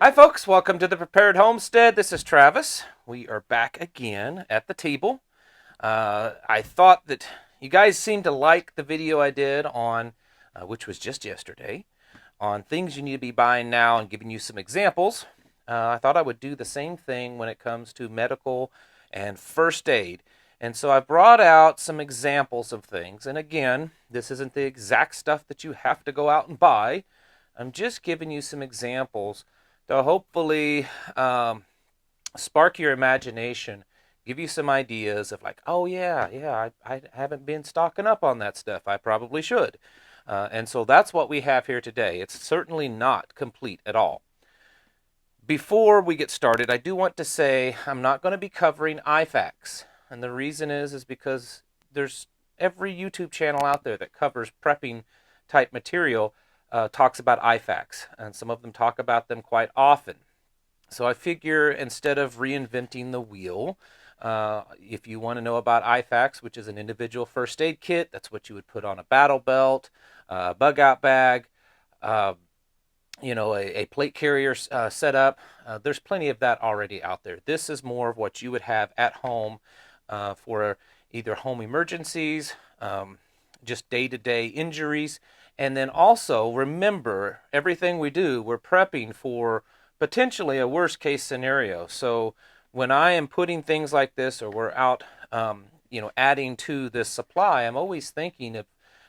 Hi folks, welcome to the Prepared Homestead. This is Travis. We are back again at the table. I thought that you guys seemed to like the video I did on, which was just yesterday, on things you need to be buying now and giving you some examples. I thought I would do the same thing when it comes to medical and first aid. And so I brought out some examples of things. And again, this isn't the exact stuff that you have to go out and buy. I'm just giving you some examples to hopefully spark your imagination, give you some ideas of like, oh yeah, I haven't been stocking up on that stuff. I probably should. And so that's what we have here today. It's certainly not complete at all. Before we get started, I do want to say I'm not going to be covering Ifax. And the reason is because there's every YouTube channel out there that covers prepping type material talks about Ifax, and some of them talk about them quite often. So I figure instead of reinventing the wheel, if you want to know about Ifax, which is an individual first aid kit, that's what you would put on a battle belt, bug out bag, a plate carrier setup. There's plenty of that already out there. This is more of what you would have at home for either home emergencies, just day-to-day injuries. And then also remember, everything we do, we're prepping for potentially a worst case scenario. So when I am putting things like this, or we're out, adding to this supply, I'm always thinking of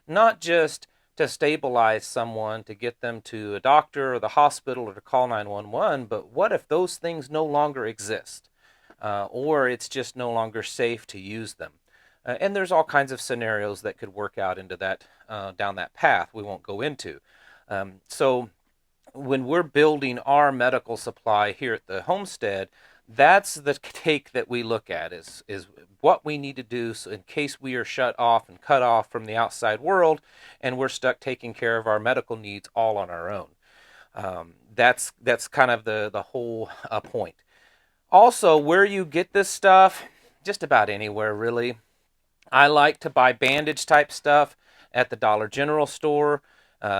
not just to stabilize someone, to get them to a doctor or the hospital or to call 911, but what if those things no longer exist? Or it's just no longer safe to use them. And there's all kinds of scenarios that could work out into that, down that path we won't go into. So when we're building our medical supply here at the homestead, that's the take that we look at is what we need to do so in case we are shut off and cut off from the outside world and we're stuck taking care of our medical needs all on our own. That's kind of the whole point. Also, where you get this stuff, just about anywhere really. I like to buy Bandage type stuff at the Dollar General store.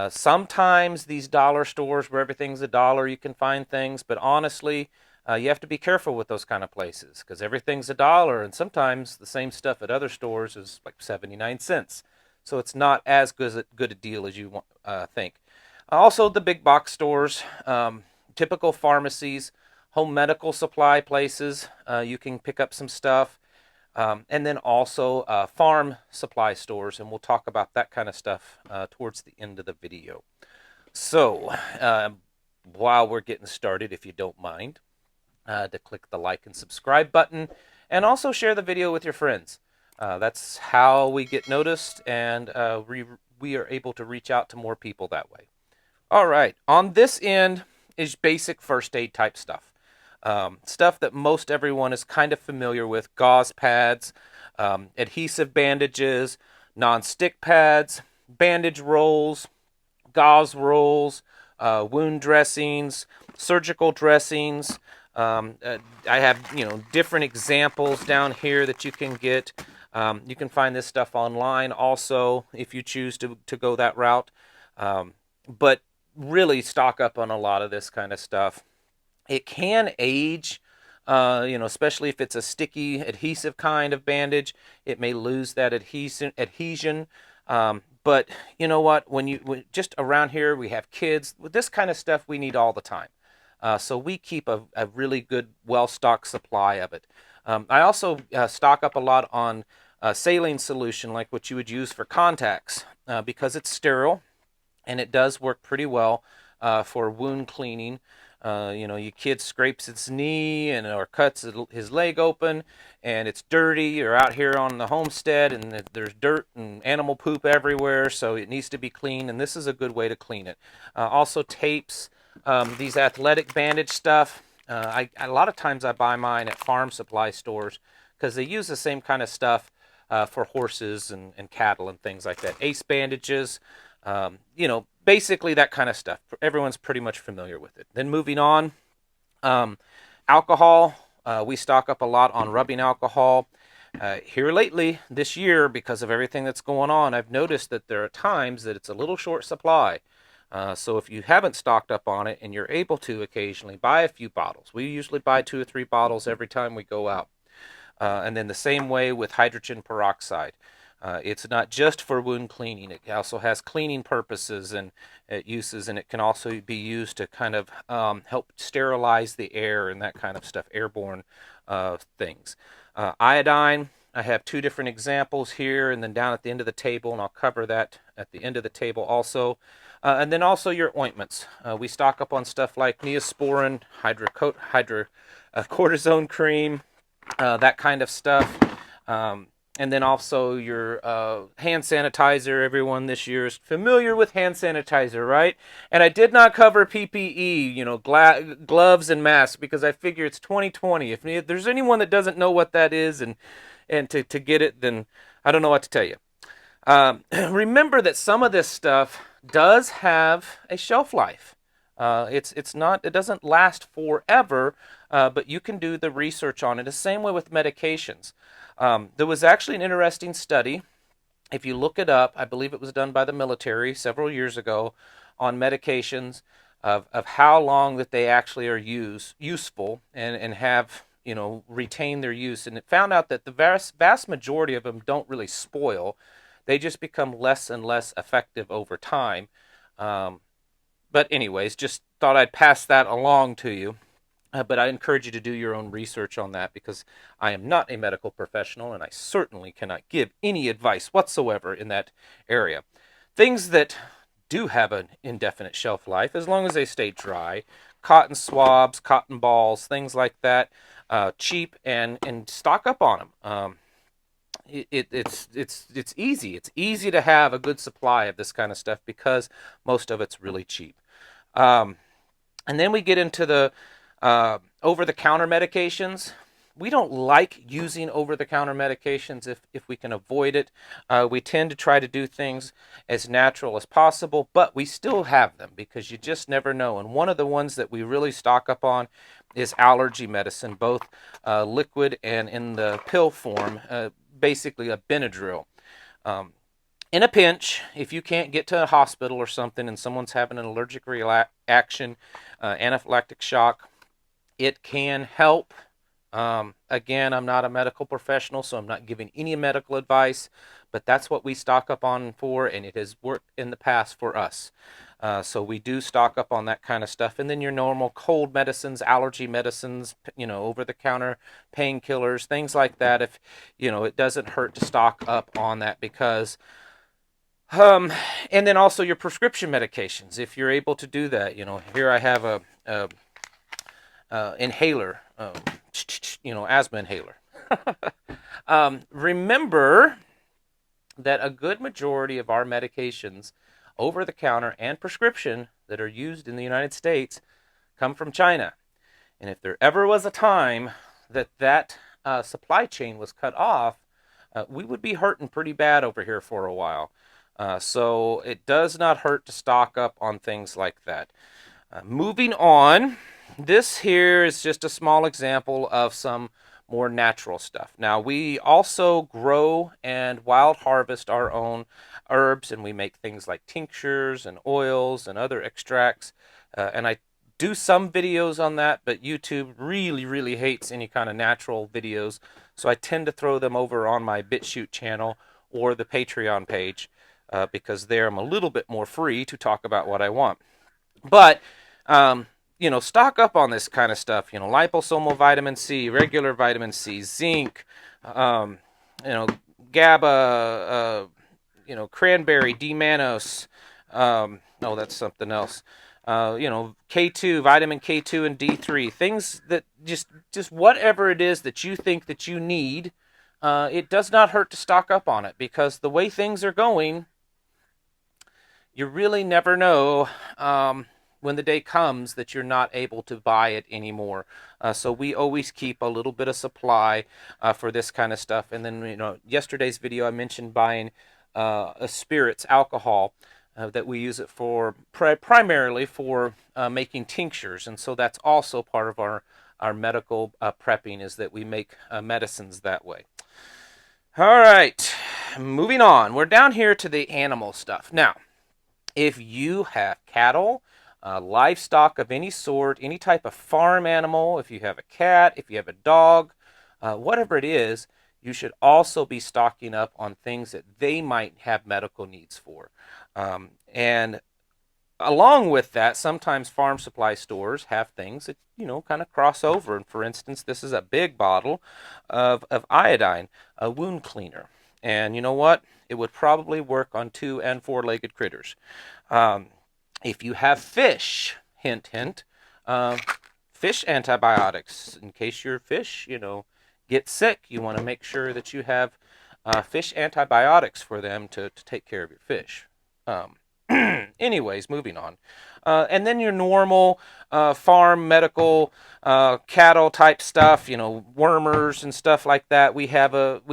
Sometimes these dollar stores where everything's $1, you can find things, but honestly, you have to be careful with those kind of places because everything's $1, and sometimes the same stuff at other stores is like 79 cents. So it's not as good a deal as you think. Also, the big box stores, typical pharmacies, home medical supply places, you can pick up some stuff. And then also farm supply stores, and we'll talk about that kind of stuff towards the end of the video. So while we're getting started, if you don't mind, to click the like and subscribe button, and also share the video with your friends. That's how we get noticed, and we are able to reach out to more people that way. All right, on this end is basic first aid type stuff. Stuff that most everyone is kind of familiar with: gauze pads, adhesive bandages, non-stick pads, bandage rolls, gauze rolls, wound dressings, surgical dressings. I have different examples down here that you can get. You can find this stuff online also if you choose to go that route. But really stock up on a lot of this kind of stuff. It can age, especially if it's a sticky, adhesive kind of bandage. It may lose that adhesion. But you know what? When just around here, we have kids. With this kind of stuff, we need all the time. So we keep a really good, well-stocked supply of it. I also stock up a lot on saline solution, like what you would use for contacts, because it's sterile, and it does work pretty well for wound cleaning. Your kid scrapes its knee or cuts his leg open, and it's dirty. You're out here on the homestead, and there's dirt and animal poop everywhere, so it needs to be cleaned, and this is a good way to clean it. Also tapes, these athletic bandage stuff. A lot of times I buy mine at farm supply stores because they use the same kind of stuff for horses and cattle and things like that. Ace bandages, basically that kind of stuff. Everyone's pretty much familiar with it. Then moving on, alcohol. We stock up a lot on rubbing alcohol. Here lately, this year, because of everything that's going on, I've noticed that there are times that it's a little short supply. So if you haven't stocked up on it and you're able to occasionally buy a few bottles, we usually buy 2 or 3 bottles every time we go out. And then the same way with hydrogen peroxide. It's not just for wound cleaning. It also has cleaning purposes and uses, and it can also be used to kind of help sterilize the air and that kind of stuff, airborne things. Iodine, I have 2 different examples here, and then down at the end of the table, and I'll cover that at the end of the table also. And then also your ointments. We stock up on stuff like Neosporin, hydrocortisone cream, that kind of stuff. And then also your hand sanitizer. Everyone this year is familiar with hand sanitizer, right? And I did not cover PPE, gloves and masks, because I figure it's 2020. If there's anyone that doesn't know what that is and to get it, then I don't know what to tell you. Remember that some of this stuff does have a shelf life. It doesn't last forever, but you can do the research on it. The same way with medications. There was actually an interesting study. If you look it up, I believe it was done by the military several years ago, on medications of how long that they actually are useful and have retain their use. And it found out that the vast majority of them don't really spoil. They just become less and less effective over time. But anyways, just thought I'd pass that along to you. But I encourage you to do your own research on that, because I am not a medical professional and I certainly cannot give any advice whatsoever in that area. Things that do have an indefinite shelf life, as long as they stay dry: cotton swabs, cotton balls, things like that, cheap, and stock up on them. It's easy. It's easy to have a good supply of this kind of stuff because most of it's really cheap. And then we get into the over-the-counter medications. We don't like using over-the-counter medications if we can avoid it. We tend to try to do things as natural as possible, but we still have them because you just never know. And one of the ones that we really stock up on is allergy medicine, both liquid and in the pill form, basically a Benadryl. In a pinch, if you can't get to a hospital or something and someone's having an allergic reaction, anaphylactic shock, it can help. Again, I'm not a medical professional, so I'm not giving any medical advice, but that's what we stock up on for, and it has worked in the past for us. So we do stock up on that kind of stuff. And then your normal cold medicines, allergy medicines, over-the-counter painkillers, things like that. If, it doesn't hurt to stock up on that, because and then also your prescription medications, if you're able to do that. Here I have a inhaler, asthma inhaler. Remember that a good majority of our medications, over the counter and prescription, that are used in the United States come from China. And if there ever was a time that supply chain was cut off, we would be hurting pretty bad over here for a while. So it does not hurt to stock up on things like that. Moving on, this here is just a small example of some more natural stuff. Now, we also grow and wild harvest our own herbs, and we make things like tinctures and oils and other extracts. And I do some videos on that, but YouTube really, really hates any kind of natural videos. So I tend to throw them over on my BitChute channel or the Patreon page, because there I'm a little bit more free to talk about what I want. But, stock up on this kind of stuff. Liposomal vitamin C, regular vitamin C, zinc, GABA, cranberry, D-mannose. That's something else. K2, vitamin K2 and D3. Things that just whatever it is that you think that you need, it does not hurt to stock up on it, because the way things are going, you really never know when the day comes that you're not able to buy it anymore. So we always keep a little bit of supply for this kind of stuff. And then, yesterday's video I mentioned buying a spirits, alcohol, that we use it for primarily for making tinctures. And so that's also part of our medical prepping, is that we make medicines that way. All right, moving on. We're down here to the animal stuff. Now, If you have cattle, livestock of any sort, any type of farm animal, if you have a cat, if you have a dog, whatever it is, you should also be stocking up on things that they might have medical needs for. And along with that, sometimes farm supply stores have things that, kind of cross over. And for instance, this is a big bottle of iodine, a wound cleaner. And you know what? It would probably work on 2- and 4-legged critters. If you have fish, hint, hint, fish antibiotics, in case your fish, get sick, you want to make sure that you have fish antibiotics for them to take care of your fish. Anyways, moving on. And then your normal farm medical cattle type stuff, wormers and stuff like that. We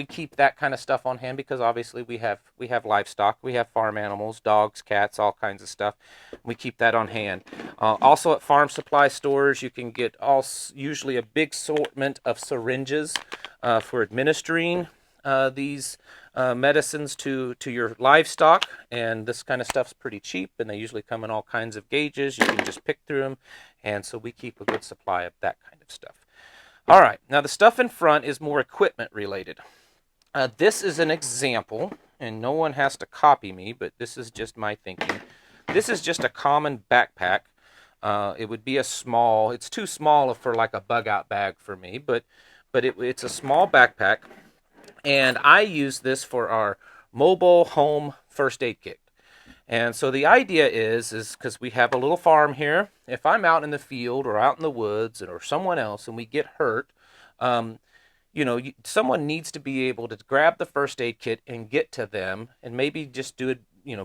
keep that kind of stuff on hand because obviously we have livestock, we have farm animals, dogs, cats, all kinds of stuff. We keep that on hand. Also at farm supply stores, you can get usually a big assortment of syringes for administering these medicines to your livestock, and this kind of stuff's pretty cheap, and they usually come in all kinds of gauges. You can just pick through them, and so we keep a good supply of that kind of stuff. All right, now the stuff in front is more equipment related. This is an example, and no one has to copy me, but this is just my thinking. This is just a common backpack. It would be it's too small for like a bug out bag for me, but it's a small backpack. And I use this for our mobile home first aid kit. And so the idea is because we have a little farm here, if I'm out in the field or out in the woods or someone else and we get hurt, someone needs to be able to grab the first aid kit and get to them and maybe just do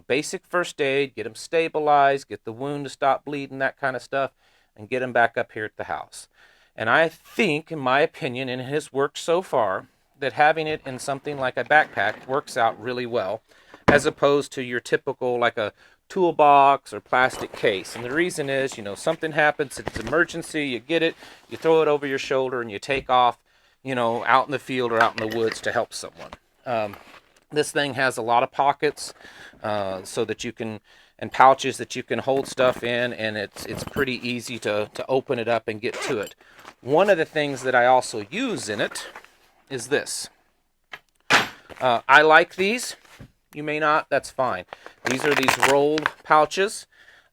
basic first aid, get them stabilized, get the wound to stop bleeding, that kind of stuff, and get them back up here at the house. And I think, in my opinion, and it has worked so far, that having it in something like a backpack works out really well, as opposed to your typical like a toolbox or plastic case. And the reason is, something happens, it's an emergency, you get it, you throw it over your shoulder, and you take off, out in the field or out in the woods to help someone. This thing has a lot of pockets, so that you can, and pouches that you can hold stuff in, and it's pretty easy to open it up and get to it. One of the things that I also use in it is this. I like these. You may not, that's fine. These are these rolled pouches.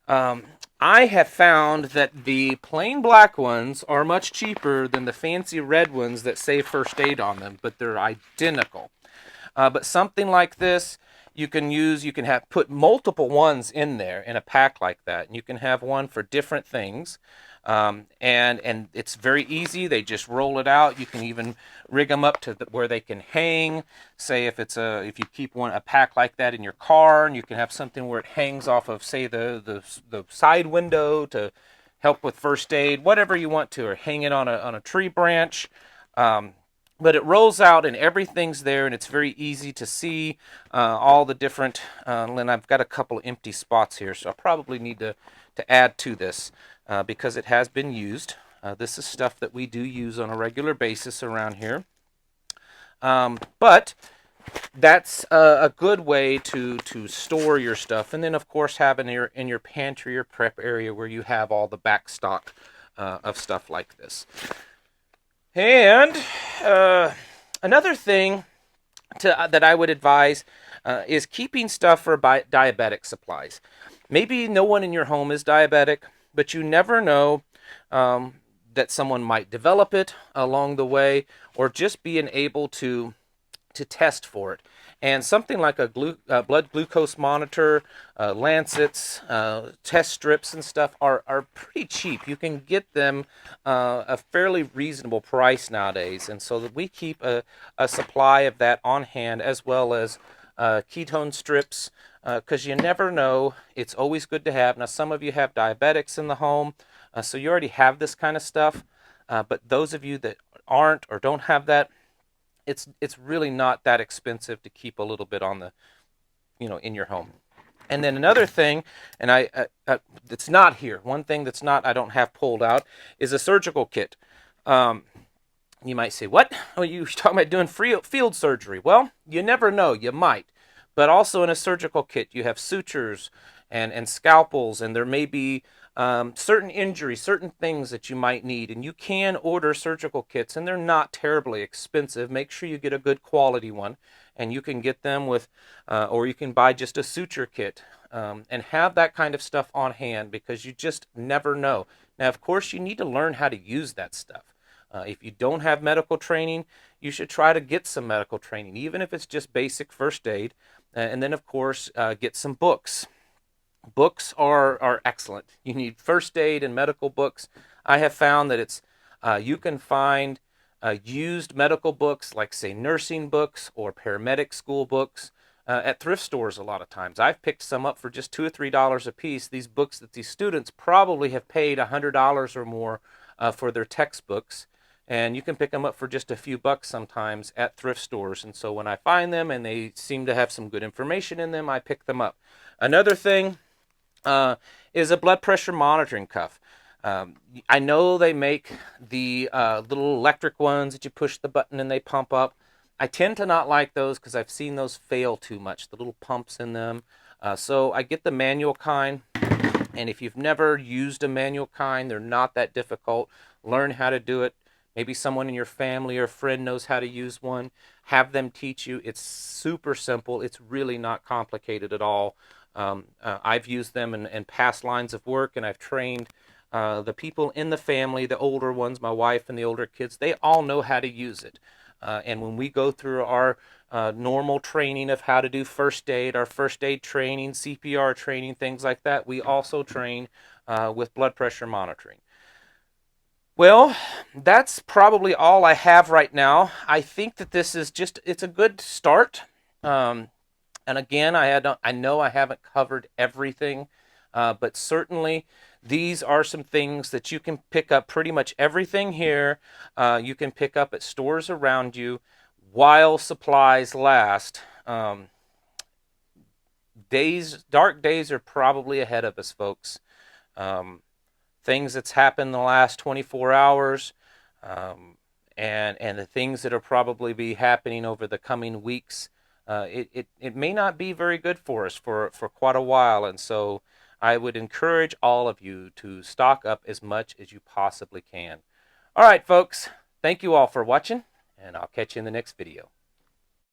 I have found that the plain black ones are much cheaper than the fancy red ones that say first aid on them, but they're identical. But something like this, you can put multiple ones in there in a pack like that, and you can have one for different things. And it's very easy. They just roll it out. You can even rig them up to where they can hang. Say if you keep a pack like that in your car, and you can have something where it hangs off of, say, the side window to help with first aid, whatever you want to, or hang it on a tree branch. But it rolls out and everything's there, and it's very easy to see all the different. And I've got a couple of empty spots here, so I probably need to add to this. Because it has been used. This is stuff that we do use on a regular basis around here. But that's a good way to store your stuff. And then, of course, have in your pantry or prep area where you have all the back stock of stuff like this. And another thing that I would advise is keeping stuff for diabetic supplies. Maybe no one in your home is diabetic, but you never know that someone might develop it along the way, or just being able to test for it. And something like a blood glucose monitor, lancets, test strips and stuff are pretty cheap. You can get them a fairly reasonable price nowadays. And so that we keep a supply of that on hand, as well as ketone strips, because you never know. It's always good to have. Now, some of you have diabetics in the home, so you already have this kind of stuff. But those of you that aren't or don't have that, it's really not that expensive to keep a little bit on the, in your home. And then another thing, and it's not here. One thing I don't have pulled out is a surgical kit. You might say, what? Oh, you're talking about doing field surgery. Well, you never know. You might. But also in a surgical kit, you have sutures, and scalpels, and there may be certain injuries, certain things that you might need, and you can order surgical kits, and they're not terribly expensive. Make sure you get a good quality one, and you can get them with, or you can buy just a suture kit, and have that kind of stuff on hand because you just never know. Now, of course, you need to learn how to use that stuff. If you don't have medical training, you should try to get some medical training, even if it's just basic first aid. And then, of course, get some books. Books are excellent. You need first aid and medical books. I have found that you can find used medical books, like say nursing books or paramedic school books, at thrift stores a lot of times. I've picked some up for just $2 or $3 a piece. These books that these students probably have paid $100 or more for their textbooks, and you can pick them up for just a few bucks sometimes at thrift stores. And so when I find them and they seem to have some good information in them, I pick them up. Another thing is a blood pressure monitoring cuff. I know they make the little electric ones that you push the button and they pump up. I tend to not like those because I've seen those fail too much, the little pumps in them. So I get the manual kind. And if you've never used a manual kind, they're not that difficult. Learn how to do it. Maybe someone in your family or friend knows how to use one. Have them teach you. It's super simple. It's really not complicated at all. I've used them in past lines of work, and I've trained the people in the family, the older ones, my wife and the older kids. They all know how to use it. And when we go through our normal training of how to do first aid, our first aid training, CPR training, things like that, we also train with blood pressure monitoring. Well, that's probably all I have right now. I think that this is it's a good start. And again, I know I haven't covered everything, but certainly these are some things that you can pick up. Pretty much everything here you can pick up at stores around you while supplies last. Dark days are probably ahead of us, folks. Things that's happened in the last 24 hours, and the things that will probably be happening over the coming weeks, it may not be very good for us for quite a while. And so I would encourage all of you to stock up as much as you possibly can. All right, folks, thank you all for watching, and I'll catch you in the next video.